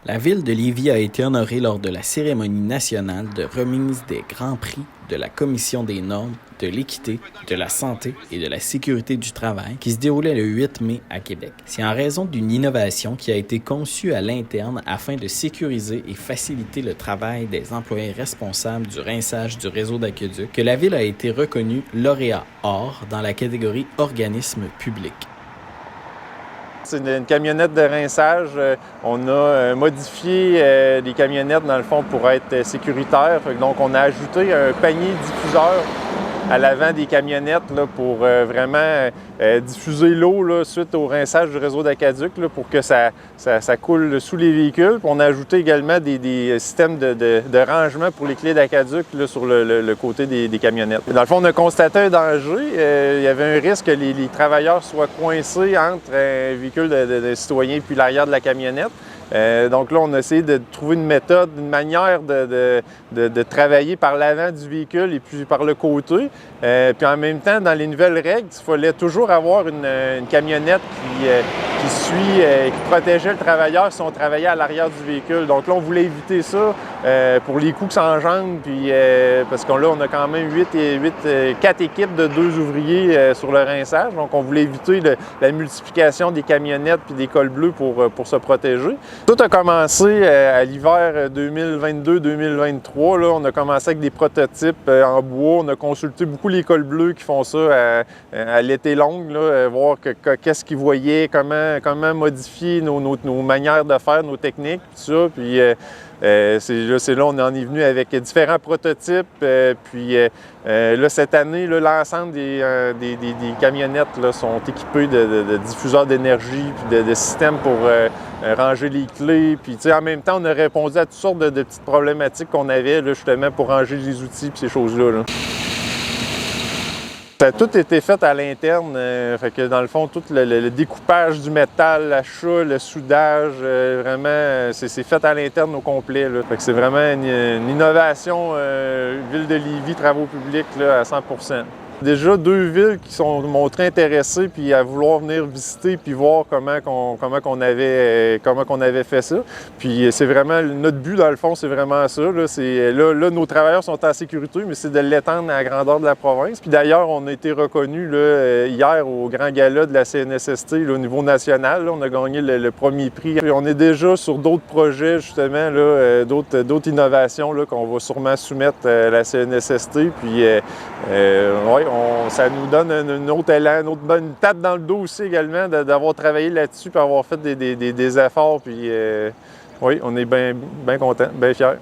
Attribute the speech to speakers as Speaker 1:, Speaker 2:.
Speaker 1: La ville de Lévis a été honorée lors de la cérémonie nationale de remise des Grands Prix de la Commission des normes, de l'équité, de la santé et de la sécurité du travail qui se déroulait le 8 mai à Québec. C'est en raison d'une innovation qui a été conçue à l'interne afin de sécuriser et faciliter le travail des employés responsables du rinçage du réseau d'aqueduc que la ville a été reconnue lauréat or dans la catégorie organisme public.
Speaker 2: C'est une camionnette de rinçage. On a modifié les camionnettes, dans le fond, pour être sécuritaires. Donc, on a ajouté un panier diffuseur à l'avant des camionnettes là, pour vraiment diffuser l'eau là, suite au rinçage du réseau d'aqueduc pour que ça coule sous les véhicules. Puis on a ajouté également des systèmes de rangement pour les clés d'aqueduc sur le côté des camionnettes. Dans le fond, on a constaté un danger. Il y avait un risque que les travailleurs soient coincés entre un véhicule de citoyen puis l'arrière de la camionnette. Donc là, on a essayé de trouver une méthode, une manière de travailler par l'avant du véhicule et puis par le côté. Puis en même temps, dans les nouvelles règles, il fallait toujours avoir une camionnette qui protégeait le travailleur si on travaillait à l'arrière du véhicule. Donc là, on voulait éviter ça pour les coûts que ça engendre, puis, parce qu'on on a quand même 4 équipes de 2 ouvriers sur le rinçage. Donc on voulait éviter la multiplication des camionnettes puis des cols bleus pour se protéger. Tout a commencé à l'hiver 2022-2023. On a commencé avec des prototypes en bois. On a consulté beaucoup les cols bleus qui font ça à l'été long, voir qu'est-ce qu'ils voyaient, comment modifier nos manières de faire, nos techniques, tout ça. Puis c'est là on en est venu avec différents prototypes. Puis là, cette année, l'ensemble des camionnettes là, sont équipées de diffuseurs d'énergie puis de systèmes pour ranger les clés. Puis en même temps, on a répondu à toutes sortes de petites problématiques qu'on avait là, justement pour ranger les outils et ces choses-là. Ça a tout été fait à l'interne, fait que dans le fond, tout le découpage du métal, l'achat, le soudage, vraiment, c'est fait à l'interne au complet. Là. Fait que c'est vraiment une innovation Ville de Lévis, travaux publics là, à 100%. Déjà 2 villes qui sont montrées intéressées puis à vouloir venir visiter puis voir comment on avait fait ça. Puis c'est vraiment notre but dans le fond, c'est vraiment ça. Là, nos travailleurs sont en sécurité, mais c'est de l'étendre à la grandeur de la province. Puis d'ailleurs, on a été reconnus hier au grand gala de la CNSST là, au niveau national. Là, on a gagné le premier prix. Puis on est déjà sur d'autres projets justement, d'autres innovations là, qu'on va sûrement soumettre à la CNSST. Puis ouais, ça nous donne un autre élan, une tape dans le dos aussi également d'avoir travaillé là-dessus et avoir fait des efforts. Puis oui, on est bien contents, bien fiers.